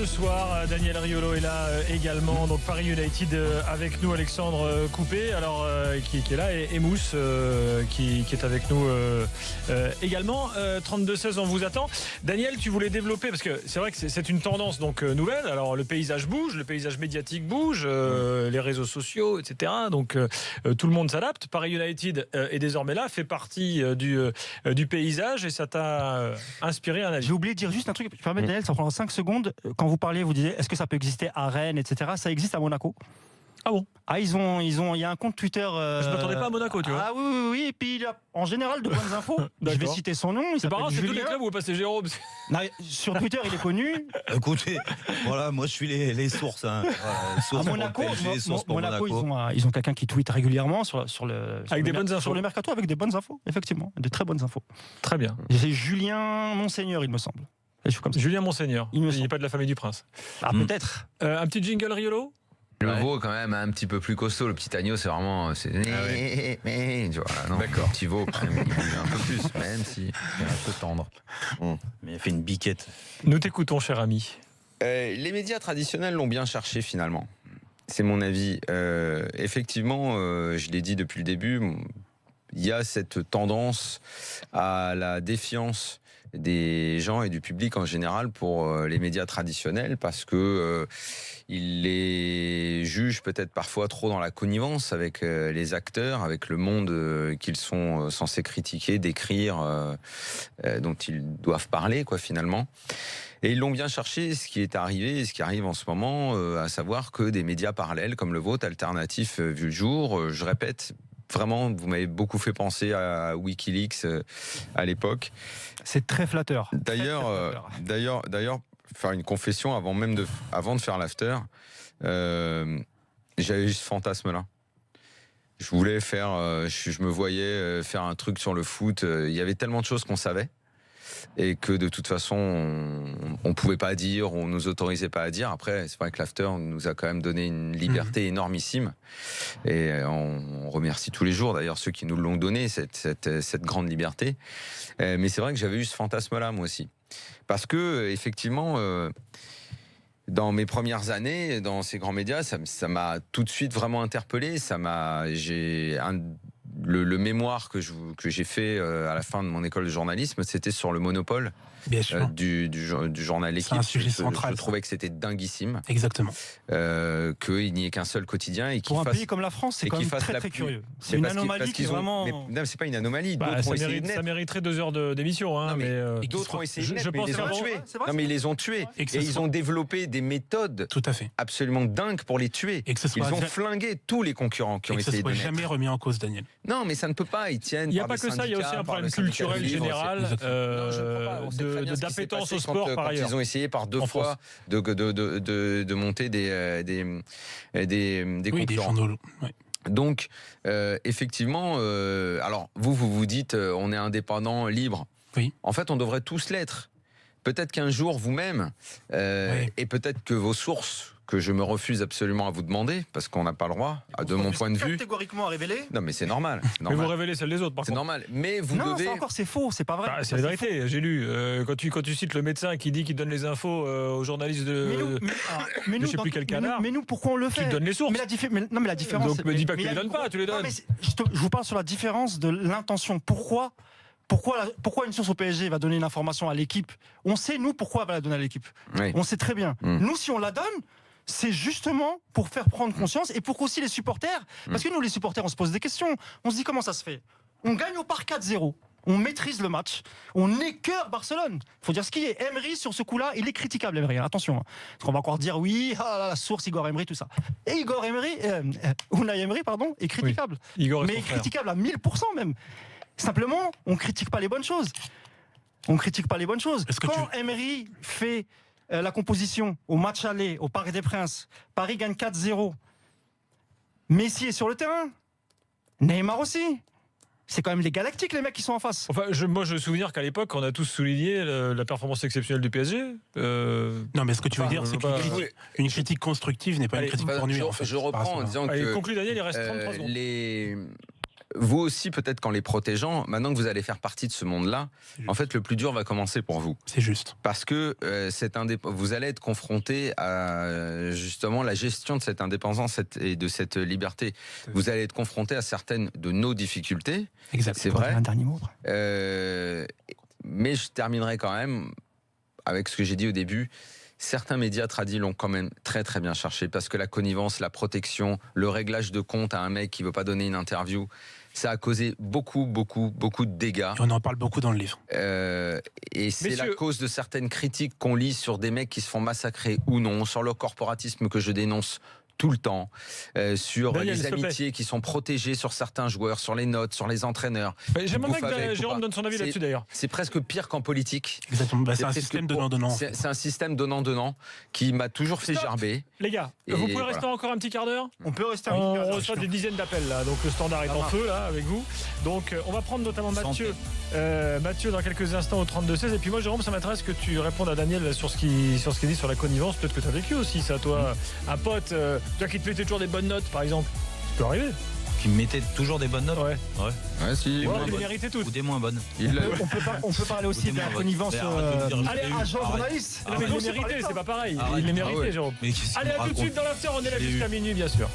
ce soir. Daniel Riolo est là également. Donc Paris United avec nous, Alexandre Coupé, alors qui est là, et Mousse qui est avec nous également. 32-16, on vous attend. Daniel, tu voulais développer, parce que c'est vrai que c'est une tendance donc nouvelle. Alors le paysage bouge, le paysage médiatique bouge, les réseaux sociaux, etc. Donc tout le monde s'adapte. Paris United est désormais là, fait partie du paysage, et ça t'a inspiré un avis. J'ai oublié de dire juste un truc. Tu permets, Daniel, ça prendra 5 secondes. Quand vous parliez, vous disiez, est-ce que ça peut exister à Rennes, etc. Ça existe à Monaco. Ah bon? Ah, il y a un compte Twitter. Je ne m'attendais pas à Monaco, tu vois. Ah oui. Et puis il a en général de bonnes infos. Je vais citer son nom. C'est pas grave, c'est tous les clubs où est passé Jérôme. Non, sur Twitter, il est connu. Écoutez, voilà, moi je suis les sources. Hein. Voilà, les sources Monaco, ils ont quelqu'un qui tweet régulièrement avec des bonnes infos. Sur le mercato, avec des bonnes infos, effectivement, de très bonnes infos. Très bien. C'est Julien Monseigneur, il me semble. Comme ça. Julien Monseigneur. Il n'est pas de la famille du prince. Ah, peut-être. Un petit jingle Riolo. Le veau quand même un petit peu plus costaud. Le petit agneau, c'est vraiment tu vois, non, d'accord. Le petit veau quand même, il bouge un peu plus, même si il est un peu tendre. Mais il fait une biquette. Nous t'écoutons, cher ami. Les médias traditionnels l'ont bien cherché finalement. C'est mon avis. Effectivement, je l'ai dit depuis le début, il y a cette tendance à la défiance des gens et du public en général pour les médias traditionnels, parce que ils les jugent peut-être parfois trop dans la connivence avec les acteurs, avec le monde qu'ils sont censés critiquer, décrire, dont ils doivent parler, quoi, finalement. Et ils l'ont bien cherché, ce qui est arrivé et ce qui arrive en ce moment, à savoir que des médias parallèles comme le vôtre, alternatif, vu le jour, je répète, vraiment, vous m'avez beaucoup fait penser à Wikileaks à l'époque. C'est très flatteur. D'ailleurs, faire une confession avant de faire l'after, j'avais eu ce fantasme-là. Je voulais je me voyais faire un truc sur le foot. Il y avait tellement de choses qu'on savait, et que de toute façon on pouvait pas dire, on nous autorisait pas à dire. Après, c'est vrai que l'after nous a quand même donné une liberté énormissime, et on remercie tous les jours d'ailleurs ceux qui nous l'ont donné, cette grande liberté. Mais c'est vrai que j'avais eu ce fantasme-là moi aussi, parce que effectivement, dans mes premières années dans ces grands médias, ça m'a tout de suite vraiment interpellé. Le mémoire que j'ai fait à la fin de mon école de journalisme, c'était sur le monopole du journal L'Équipe. C'est un sujet central. Je trouvais que c'était dinguissime. Exactement. Qu'il n'y ait qu'un seul quotidien. Et pour un pays comme la France, c'est quand même très curieux. C'est une anomalie qui est vraiment... Non, c'est pas une anomalie. Ça mériterait 2 heures d'émission. Hein, mais d'autres ont essayé de je pense ils les ont tués. Non, mais ils les ont tués. Et ils ont développé des méthodes absolument dingues pour les tuer. Ils ont flingué tous les concurrents qui ont essayé de naître. Jamais remis en cause, Daniel. Non, mais ça ne peut pas, ils tiennent. Il n'y a pas que ça, il y a aussi un problème culturel général d'appétence au sport par ailleurs. Ils ont essayé par 2 fois de monter des concurrents. Donc, effectivement, alors vous dites, on est indépendant, libre. Oui. En fait, on devrait tous l'être. Peut-être qu'un jour, vous-même, et peut-être que vos sources, que je me refuse absolument à vous demander, parce qu'on n'a pas le droit, de mon point de vue. Catégoriquement à révéler. Non, mais c'est normal. Mais vous révélez celles des autres, par contre. C'est normal. Mais vous devez. Non, c'est faux, c'est pas vrai. C'est la vérité. J'ai lu. Quand tu cites le médecin qui dit qu'il donne les infos aux journalistes de je sais plus quel canard. Mais nous, pourquoi on le fait? Tu donnes les sources. Mais la différence. Donc me dis pas que tu les donnes pas, tu les donnes. Je vous parle sur la différence de l'intention. Pourquoi une source au PSG va donner une information à l'équipe? On sait, nous, pourquoi elle va la donner à l'équipe. Oui. On sait très bien. Nous, si on la donne, c'est justement pour faire prendre conscience, et pour qu'aussi les supporters, parce que nous, les supporters, on se pose des questions. On se dit, comment ça se fait? On gagne au parc 4-0. On maîtrise le match. On écœure Barcelone. Il faut dire ce qui est. Emery, sur ce coup-là, il est critiquable, Emery. Attention. Parce qu'on va encore dire, oui, la source, Igor Emery, tout ça. Et Unai Emery, est critiquable. Oui. Mais est critiquable à 1000% même. Simplement, on ne critique pas les bonnes choses. Quand Emery fait la composition au match aller, au Parc des Princes, Paris gagne 4-0, Messi est sur le terrain, Neymar aussi. C'est quand même les Galactiques, les mecs qui sont en face. Enfin, moi, je me souviens qu'à l'époque, on a tous souligné la performance exceptionnelle du PSG. Non, mais ce que tu veux dire, c'est qu'une critique constructive n'est pas une critique pour nuire. Je reprends en disant que... Conclu, Daniel, il reste 33 secondes. vous aussi, peut-être qu'en les protégeant, maintenant que vous allez faire partie de ce monde-là, en fait, le plus dur va commencer pour vous. C'est juste. Parce que vous allez être confronté à justement la gestion de cette indépendance et de cette liberté. Vous allez être confronté à certaines de nos difficultés. Exactement. C'est vrai. Un dernier mot. Mais je terminerai quand même avec ce que j'ai dit au début. Certains médias tradis l'ont quand même très très bien cherché parce que la connivence, la protection, le réglage de compte à un mec qui veut pas donner une interview, ça a causé beaucoup de dégâts. Et on en parle beaucoup dans le livre. Et c'est la cause de certaines critiques qu'on lit sur des mecs qui se font massacrer ou non, sur le corporatisme que je dénonce tout le temps, sur Daniel, les amitiés qui sont protégées sur certains joueurs, sur les notes, sur les entraîneurs. J'aimerais que Jérôme donne son avis là-dessus d'ailleurs. C'est presque pire qu'en politique. Exactement. C'est un système donnant-donnant. C'est un système donnant-donnant qui m'a toujours fait gerber. Les gars, vous pouvez rester encore un petit quart d'heure ? On peut rester un petit quart d'heure. On reçoit des dizaines d'appels là, donc le standard est en feu là avec vous. Donc on va prendre notamment Mathieu. Mathieu dans quelques instants au 32-16. Et puis moi Jérôme, ça m'intéresse que tu répondes à Daniel sur ce qu'il dit sur la connivence. Peut-être que tu as vécu aussi ça, toi. Un pote, toi qui te mettait toujours des bonnes notes par exemple. Ça peut arriver. Qui me mettait toujours des bonnes notes. Ouais. Si. Il les méritait toutes. Ou des moins bonnes. On peut parler aussi de la connivence. Allez, agent journaliste. Non, mais il les méritait, c'est pas pareil. Il les méritait, Jérôme. Allez, à tout de suite dans l'after, on est là jusqu'à minuit, bien sûr.